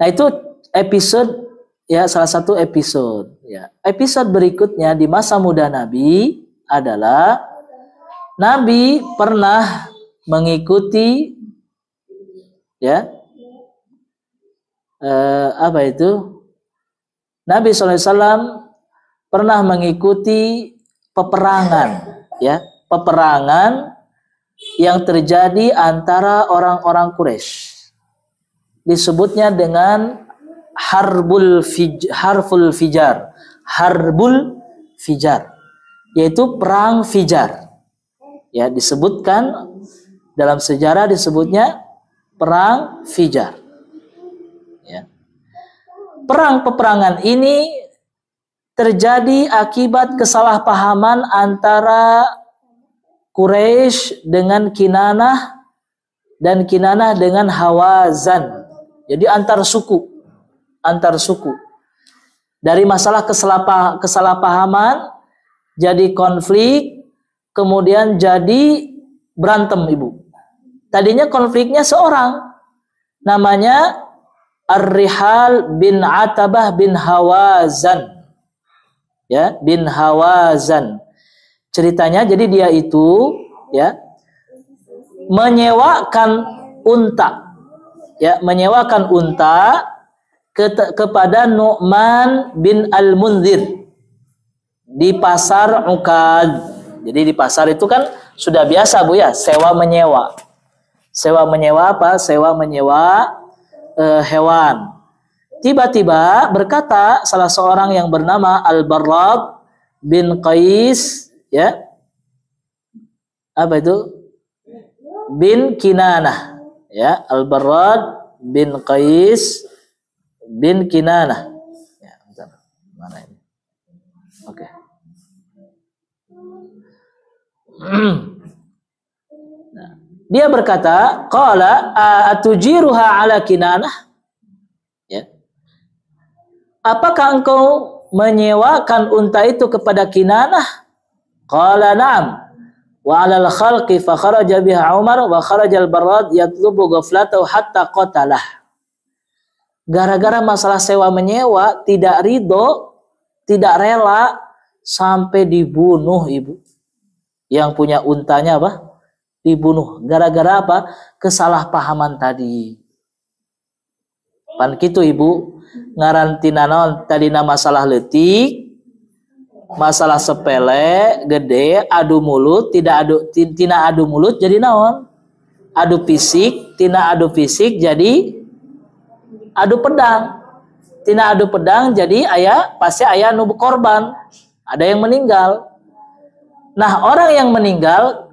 Nah, itu episode ya, salah satu episode ya. Episode berikutnya di masa muda Nabi adalah Nabi pernah mengikuti ya apa itu? Nabi SAW pernah mengikuti peperangan ya, peperangan yang terjadi antara orang-orang Quraisy. Disebutnya dengan Harbul Fijar, yaitu perang Fijar. Ya, disebutkan dalam sejarah disebutnya perang Fijar. Ya. Peperangan ini terjadi akibat kesalahpahaman antara Quraisy dengan Kinanah dan Kinanah dengan Hawazan. Jadi antar suku. Dari masalah kesalahpahaman jadi konflik, kemudian jadi berantem, Ibu. Tadinya konfliknya seorang, namanya Ar-Rihal bin Atabah bin Hawazan. Ya, bin Hawazan. Ceritanya jadi dia itu ya menyewakan unta. Ya, menyewakan unta kepada Nu'man bin Al-Munzir di pasar Uqad. Jadi di pasar itu kan sudah biasa, Bu ya, sewa menyewa. Sewa menyewa apa? Sewa menyewa hewan. Tiba-tiba berkata salah seorang yang bernama Al-Barrad bin Qais, ya. Apa itu? Bin Kinanah, ya, Al-Barrad bin Qais bin Kinanah. Ya, mana ini? Oke. Nah, dia berkata, qala atujiruha ala Kinanah? Ya. Apakah engkau menyewakan unta itu kepada Kinanah? Qala na'am. Wa 'alal khalqi fa kharaja biha Umar wa kharaja al-Barrad yatlubu ghaflatahu hatta qatalah. Gara-gara masalah sewa menyewa tidak ridho, tidak rela sampai dibunuh, Ibu. Yang punya untanya apa? Dibunuh. Gara-gara apa? Kesalahpahaman tadi. Pan kitu, Ibu. Ngarantina naon tadina masalah leutik, masalah sepele, gede, adu mulut, tina adu mulut jadi naon? Adu fisik, tina adu fisik jadi adu pedang. Tina adu pedang jadi pasti aya nu korban. Ada yang meninggal. Nah, orang yang meninggal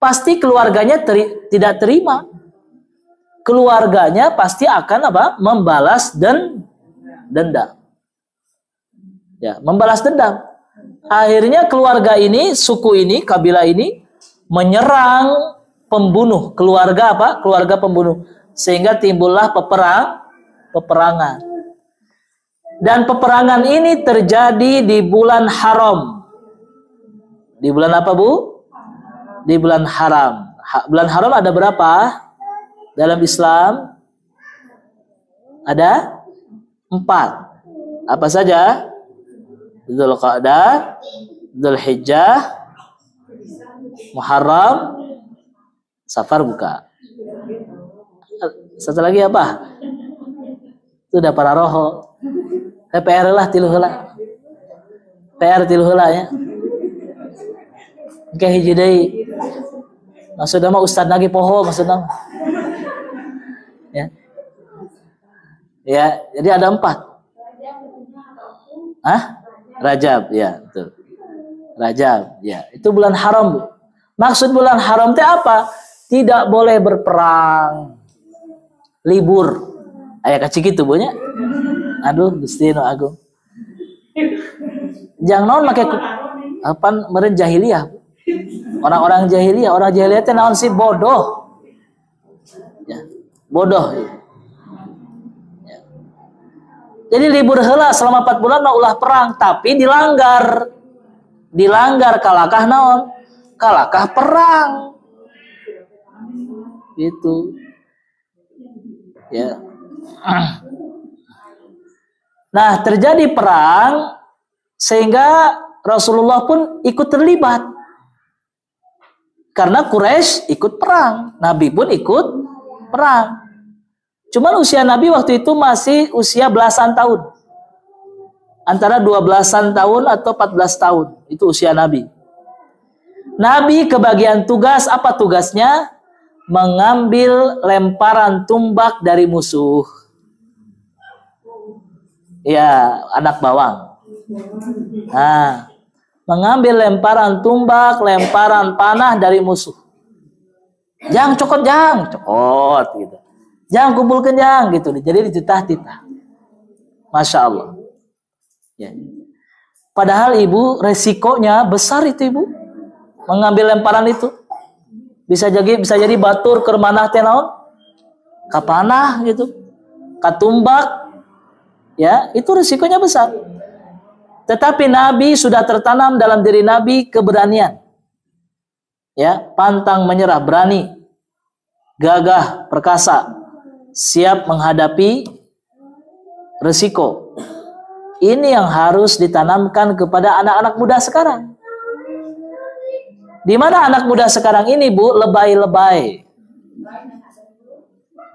pasti keluarganya tidak terima. Keluarganya pasti akan apa? Membalas dendam. Ya, membalas dendam. Akhirnya keluarga ini, suku ini, kabilah ini menyerang pembunuh, keluarga apa? Keluarga pembunuh. Sehingga timbullah peperangan. Dan peperangan ini terjadi di bulan haram. Di bulan apa, Bu? Di bulan haram. Bulan haram ada berapa? Dalam Islam ada 4. Apa saja? Dzulqa'dah, Dzulhijjah, Muharram, Safar buka. Satu lagi apa? Itu udah para roho. PR lah tilu heula. PR tilu heula ya. Oke, hiji deui. Maksudna mah ustad lagi poho maksudna. Ya. Ya, jadi ada 4. Rajab, ya, betul. Rajab, ya. Itu bulan haram, Bu. Maksud bulan haram itu apa? Tidak boleh berperang. Libur. Aya kacik itu, Bu nya. Aduh, Gusti nu agung. Jangan naon make apa meureun jahiliyah. Orang-orang jahiliyah teh naon sih bodoh. Ya, bodoh. Ya. Jadi libur heula selama 4 bulan mah ulah perang, tapi dilanggar. Dilanggar kalakah naon? Kalakah perang. Gitu. Ya. Nah, terjadi perang sehingga Rasulullah pun ikut terlibat. Karena Quraisy ikut perang, Nabi pun ikut perang. Cuman usia Nabi waktu itu masih usia belasan tahun. Antara 12-an tahun atau 14 tahun. Itu usia Nabi. Nabi kebagian tugas, apa tugasnya? Mengambil lemparan tumbak dari musuh. Ya, anak bawang. Nah, mengambil lemparan tumbak, lemparan panah dari musuh. Jang cokot jang, cokot gitu. Jang kumpulkan jang gitu. Jadi dititah-titah. Masya Allah. Ya. Padahal ibu resikonya besar itu ibu mengambil lemparan itu. Bisa jadi batur ke manah teh naon? Ka panah gitu. Ka tumbak. Ya, itu resikonya besar. Tetapi Nabi sudah tertanam dalam diri Nabi keberanian. Ya, pantang menyerah, berani, gagah, perkasa, siap menghadapi resiko. Ini yang harus ditanamkan kepada anak-anak muda sekarang. Di mana anak muda sekarang ini, Bu, lebay-lebay.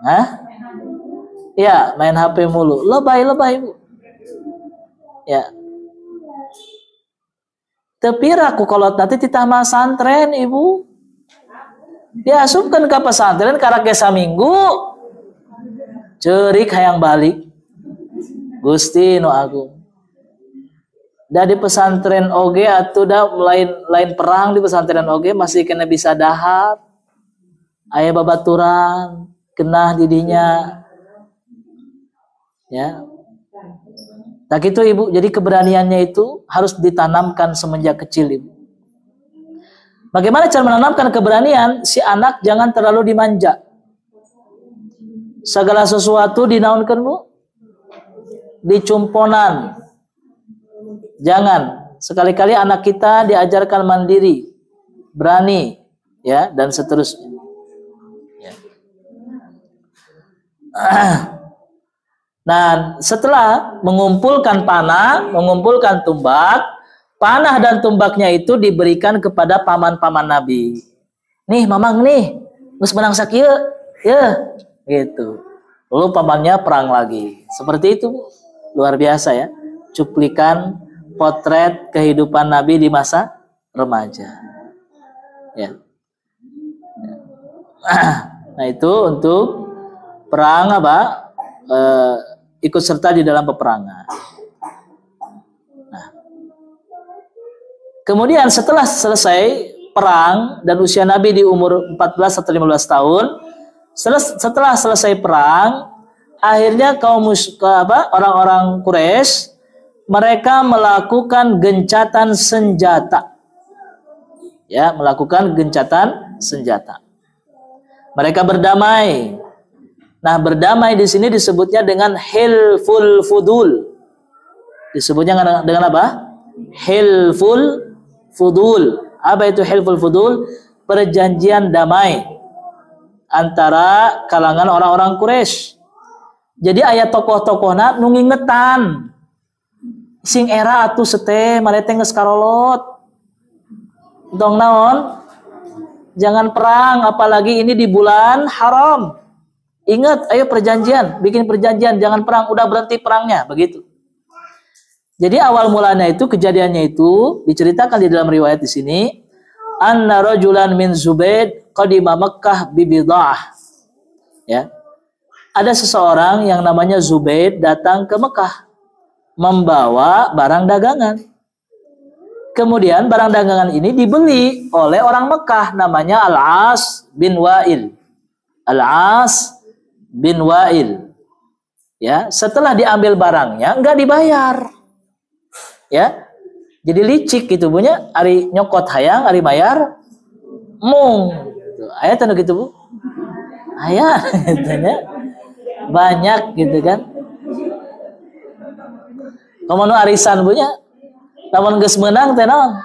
Hah? Ya, main HP mulu. Lebay-lebay, Bu. Ya. Tepira ku kolot nanti titah santren, Ibu. Diasupkan ke pesantren karake saminggu. Cerik hayang balik. Gusti nu agung. Da di pesantren oge atuh da lain perang di pesantren oge masih kena bisa dahar. Aya babaturan, kenah didinya. Ya. Tak itu Ibu, jadi keberaniannya itu harus ditanamkan semenjak kecil Ibu. Bagaimana cara menanamkan keberanian? Si anak jangan terlalu dimanja. Segala sesuatu dinaunkan Bu. Dicumponan. Jangan. Sekali-kali anak kita diajarkan mandiri, berani, ya, dan seterusnya. Ya. Nah, setelah mengumpulkan panah, mengumpulkan tumbak, panah dan tumbaknya itu diberikan kepada paman-paman Nabi. Nih, mamang nih, geus menang sakieu, ya, gitu. Lalu pamannya perang lagi. Seperti itu, luar biasa ya. Cuplikan potret kehidupan Nabi di masa remaja. Ya. Nah, itu untuk perang apa? Ikut serta di dalam peperangan. Nah, kemudian setelah selesai perang dan usia Nabi di umur 14 atau 15 tahun, setelah selesai perang, akhirnya orang-orang Quraisy mereka melakukan gencatan senjata. Ya, melakukan gencatan senjata. Mereka berdamai. Nah, berdamai di sini disebutnya dengan hilful fudul. Disebutnya dengan apa? Hilful fudul. Apa itu hilful fudul? Perjanjian damai antara kalangan orang-orang Quraisy. Jadi aya tokoh-tokohna nu ngingetan. Sing era atuh sete marete geus karolot. Dong naon? Jangan perang apalagi ini di bulan haram. Ingat, ayo perjanjian, bikin perjanjian, jangan perang, udah berhenti perangnya, begitu. Jadi awal mulanya itu, kejadiannya itu diceritakan di dalam riwayat di sini, anna rajulan min Zubaid qadima Makkah bibidah. Ya. Ada seseorang yang namanya Zubaid datang ke Mekah membawa barang dagangan. Kemudian barang dagangan ini dibeli oleh orang Mekah namanya Al-As bin Wa'il. Al-As bin Wa'il. Ya, setelah diambil barangnya enggak dibayar. Ya. Jadi licik gitu punya, ari nyokot hayang, ari bayar mung. Aya tanu gitu Bu. Aya gitu banyak gitu kan. Komono arisan punya. Lamun geus meunang teh naon?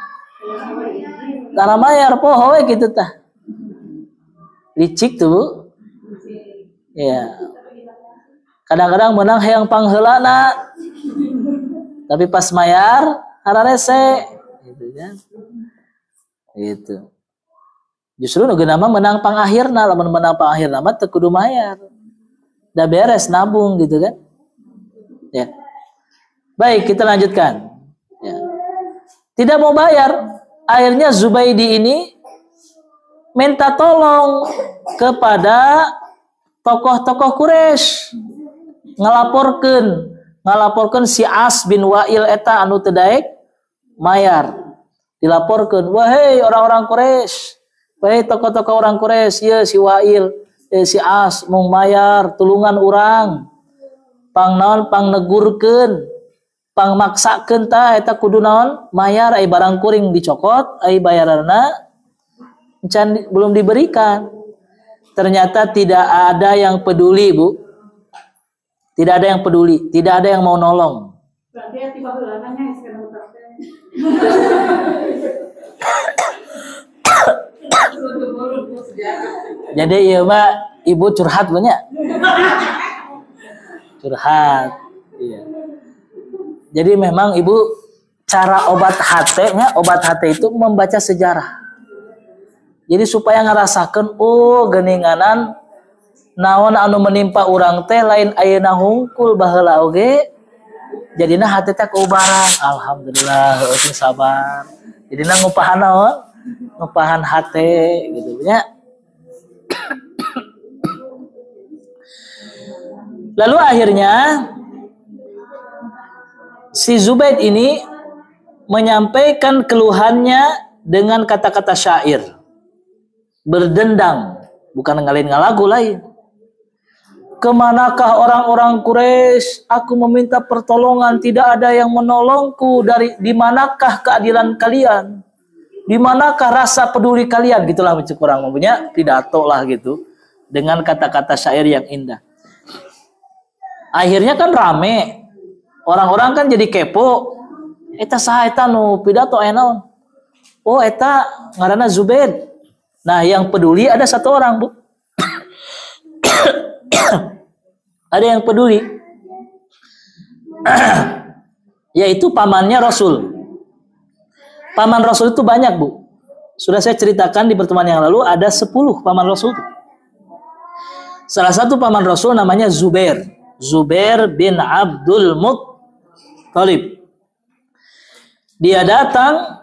Tara mayar poho we kitu tah. Licik tuh Bu. Ya. Kadang-kadang menang hayang pangheulana. Tapi pas mayar hararese gitu kan. Gitu. Justru nu geuna mah menang pangakhirna, lamun menang pangakhirna mah teu kudu mayar. Da beres nabung gitu kan. Ya. Baik, kita lanjutkan. Ya. Tidak mau bayar. Akhirnya Zubaidi ini minta tolong kepada tokoh-tokoh Quraisy, ngalaporkeun si As bin Wa'il eta anu teu daek mayar. Dilaporkeun, wahai orang-orang Quraisy, wahai tokoh-tokoh orang Quraisy, ieu si Wa'il, si As mung mayar, tulungan urang. Pang naon pang negurkeun, pang maksakeun tah eta kudu naon mayar, ai barang kuring dicokot, ai bayaranna can belum diberikan. Ternyata tidak ada yang peduli, Bu. Tidak ada yang peduli, tidak ada yang mau nolong. Jadi iya Mbak, ibu curhat punya. Curhat. Iya. Jadi memang ibu cara obat hati itu membaca sejarah. Jadi supaya ngerasakan geuninganan naon anu menimpa urang teh lain ayeuna hungkul baheula oge. Jadina hati teh keubaran. Alhamdulillah eueuh sabar. Jadina ngupahan naon? Ngupahan hati gitu nya. Lalu akhirnya si Zubaid ini menyampaikan keluhannya dengan kata-kata syair. Berdendang, bukan ngalain ngalagu lain. Kemanakah orang-orang Quraisy? Aku meminta pertolongan, tidak ada yang menolongku. Di manakah keadilan kalian? Di manakah rasa peduli kalian? Gitulah macam kurang mempunyai pidato lah gitu dengan kata-kata syair yang indah. Akhirnya kan rame. Orang-orang kan jadi kepo. Eta saha eta nu pidato aya naon? Oh, eta ngaranna Zubair. Nah, yang peduli ada satu orang, Bu. Ada yang peduli. Yaitu pamannya Rasul. Paman Rasul itu banyak, Bu. Sudah saya ceritakan di pertemuan yang lalu ada 10 paman Rasul. Salah satu paman Rasul namanya Zubair. Zubair bin Abdul Muttalib. Dia datang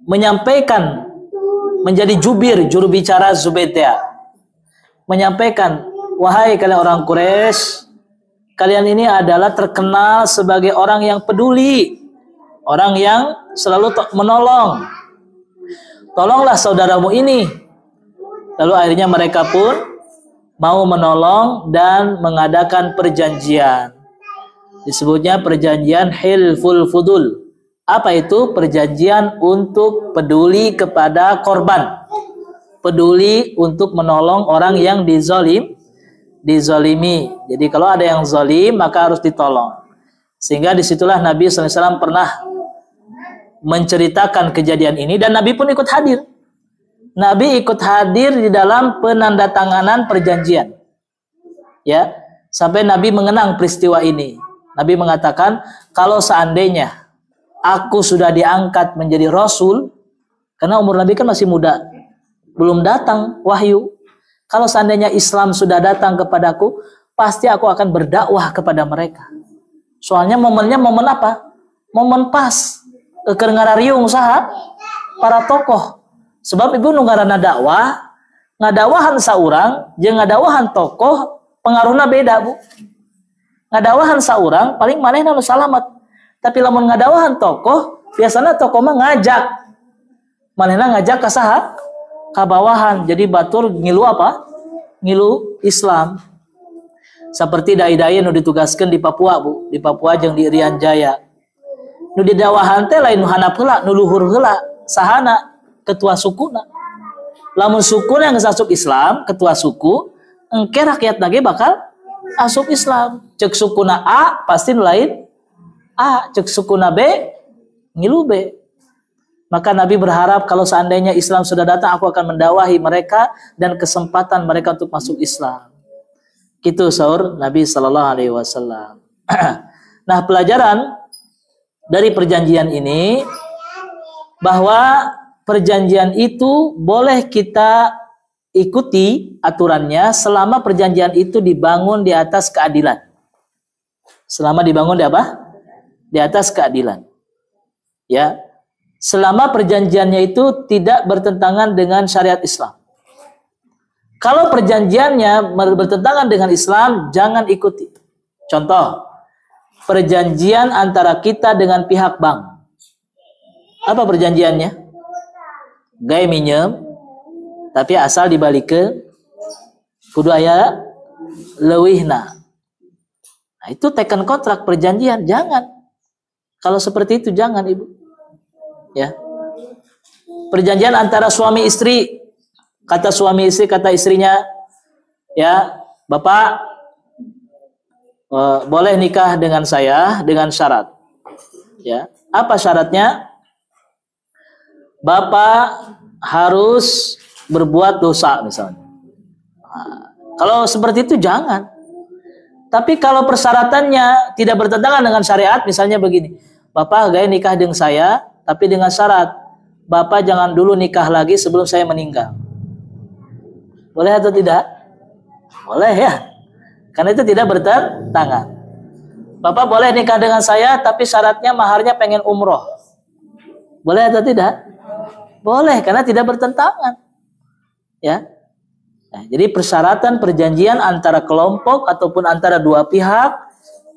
menyampaikan, menjadi juru bicara Zubaida, menyampaikan, wahai kalian orang Quraisy, kalian ini adalah terkenal sebagai orang yang peduli, orang yang selalu menolong. Tolonglah saudaramu ini. Lalu akhirnya mereka pun mau menolong dan mengadakan perjanjian. Disebutnya perjanjian Hilful Fudul. Apa itu? Perjanjian untuk peduli kepada korban. Peduli untuk menolong orang yang dizolimi. Jadi kalau ada yang zolim maka harus ditolong. Sehingga disitulah Nabi SAW pernah menceritakan kejadian ini dan Nabi pun ikut hadir. Nabi ikut hadir di dalam penandatanganan perjanjian. Ya, sampai Nabi mengenang peristiwa ini. Nabi mengatakan, kalau seandainya aku sudah diangkat menjadi Rasul, karena umur Nabi kan masih muda, belum datang wahyu. Kalau seandainya Islam sudah datang kepadaku, pasti aku akan berdakwah kepada mereka. Soalnya momennya momen apa? Momen pas. Keur ngarariung saha? Para tokoh. Sebab ibu nu ngaranna dakwah, ngadawahan saurang jeung ngadawahan tokoh pengaruhna beda, Bu. Ngadawahan saurang paling manehna nu salamet. Tapi lamun ngadawahan tokoh, biasanya tokoh mah ngajak. Manehna ngajak ka saha? Ka bawahan. Jadi batur ngilu apa? Ngilu Islam. Seperti dai-dai nu ditugaskeun di Papua, Bu. Di Papua jeung di Irian Jaya. Nu didawahan teh lain nu handap heula, nu luhur heula. Sahana? Ketua sukuna. Lamun suku yang asup Islam, ketua suku, engke rakyat nage bakal asup Islam. Cek sukuna A pasti lain A, cek sukuna B ngilu B. Maka Nabi berharap kalau seandainya Islam sudah datang, aku akan mendakwahi mereka dan kesempatan mereka untuk masuk Islam. Gitu sahur Nabi sallallahu alaihi wasallam. Nah, pelajaran dari perjanjian ini bahwa perjanjian itu boleh kita ikuti aturannya selama perjanjian itu dibangun di atas keadilan. Selama dibangun di apa? Di atas keadilan. Ya. Selama perjanjiannya itu tidak bertentangan dengan syariat Islam. Kalau perjanjiannya bertentangan dengan Islam, jangan ikuti. Contoh, perjanjian antara kita dengan pihak bank. Apa perjanjiannya? Gaya minjem, tapi asal dibalik ke kudu aya leuwihna. Nah, itu teken kontrak perjanjian, jangan. Kalau seperti itu jangan, Ibu. Ya. Perjanjian antara suami istri, kata suami istri, kata istrinya, ya, Bapak boleh nikah dengan saya dengan syarat. Ya, apa syaratnya? Bapak harus berbuat dosa misalnya. Nah, kalau seperti itu jangan. Tapi kalau persyaratannya tidak bertentangan dengan syariat, misalnya begini, Bapak gaya nikah dengan saya, tapi dengan syarat, Bapak jangan dulu nikah lagi sebelum saya meninggal. Boleh atau tidak? Boleh ya. Karena itu tidak bertentangan. Bapak boleh nikah dengan saya, tapi syaratnya maharnya pengen umroh. Boleh atau tidak? Boleh, karena tidak bertentangan. Ya. Nah, jadi persyaratan perjanjian antara kelompok ataupun antara dua pihak,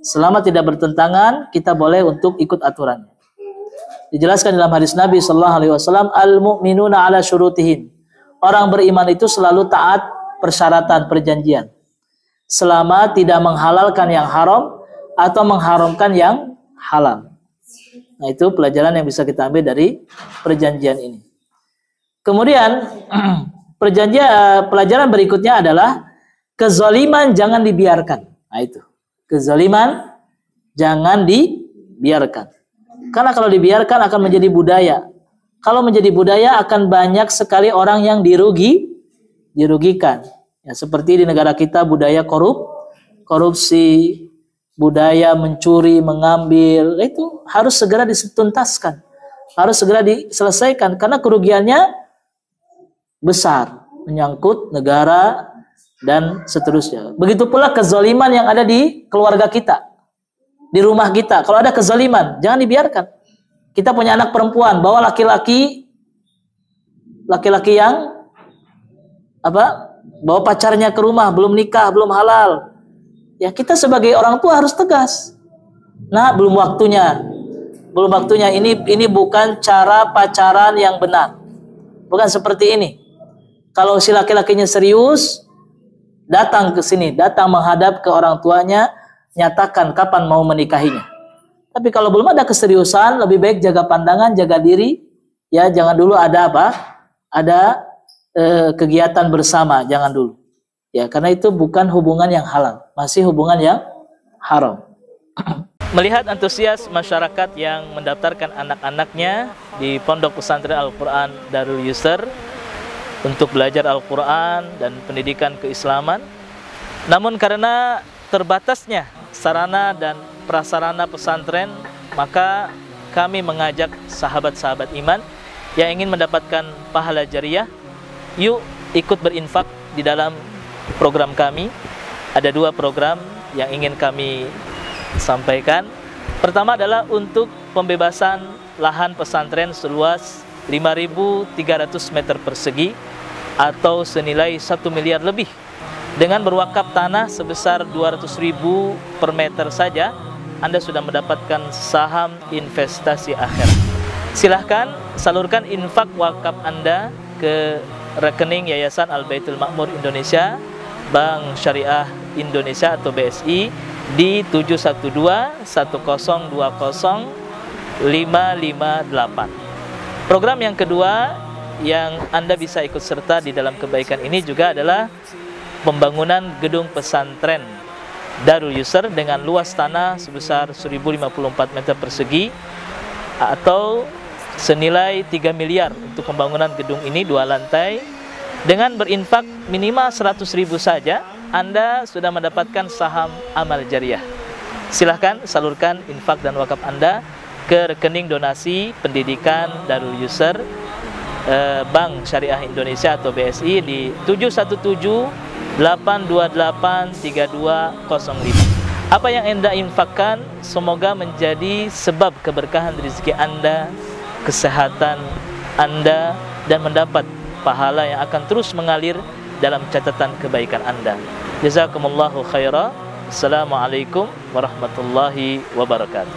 selama tidak bertentangan, kita boleh untuk ikut aturannya. Dijelaskan dalam hadis Nabi sallallahu alaihi wasallam, al-mu'minuna ala syurutihim. Orang beriman itu selalu taat persyaratan perjanjian. Selama tidak menghalalkan yang haram atau mengharamkan yang halal. Nah, itu pelajaran yang bisa kita ambil dari perjanjian ini. Kemudian pelajaran berikutnya adalah kezaliman jangan dibiarkan. Nah, itu. Kezaliman jangan dibiarkan. Karena kalau dibiarkan akan menjadi budaya. Kalau menjadi budaya akan banyak sekali orang yang dirugikan. Ya, seperti di negara kita budaya korupsi, budaya mencuri, mengambil, itu harus segera dituntaskan. Harus segera diselesaikan karena kerugiannya besar, menyangkut negara dan seterusnya. Begitu pula kezaliman yang ada di keluarga kita, di rumah kita. Kalau ada kezaliman, jangan dibiarkan. Kita punya anak perempuan, bawa laki-laki yang bawa pacarnya ke rumah, belum nikah, belum halal. Ya, kita sebagai orang tua harus tegas. Nah, belum waktunya. Ini bukan cara pacaran yang benar. Bukan seperti ini. Kalau si laki-lakinya serius, datang ke sini, datang menghadap ke orang tuanya, nyatakan kapan mau menikahinya. Tapi kalau belum ada keseriusan, lebih baik jaga pandangan, jaga diri. Ya, jangan dulu ada kegiatan bersama, jangan dulu. Ya, karena itu bukan hubungan yang halal, masih hubungan yang haram. Melihat antusias masyarakat yang mendaftarkan anak-anaknya di Pondok Pesantren Al-Quran Darul Yusr untuk belajar Al-Quran dan pendidikan keislaman, namun karena terbatasnya sarana dan prasarana pesantren, maka kami mengajak sahabat-sahabat iman yang ingin mendapatkan pahala jariah, yuk ikut berinfak di dalam program kami. Ada dua program yang ingin kami sampaikan. Pertama adalah untuk pembebasan lahan pesantren seluas 5.300 meter persegi atau senilai 1 miliar lebih. Dengan berwakaf tanah sebesar 200.000 per meter saja, Anda sudah mendapatkan saham investasi akhirat. Silahkan salurkan infak wakaf Anda ke rekening Yayasan Al-Baitul Ma'mur Indonesia, Bank Syariah Indonesia atau BSI di 712-1020558. Program yang kedua yang Anda bisa ikut serta di dalam kebaikan ini juga adalah pembangunan gedung pesantren Darul Yusr dengan luas tanah sebesar 1054 meter persegi atau senilai 3 miliar untuk pembangunan gedung ini 2 lantai. Dengan berinfak minimal 100.000 saja, Anda sudah mendapatkan saham amal jariah. Silahkan salurkan infak dan wakaf Anda ke rekening donasi pendidikan Darul Yusr Bank Syariah Indonesia atau BSI di 717-828-3205. Apa yang Anda infakkan semoga menjadi sebab keberkahan rezeki Anda, kesehatan Anda, dan mendapat pahala yang akan terus mengalir dalam catatan kebaikan Anda. Jazakumullahu khaira. Assalamualaikum warahmatullahi wabarakatuh.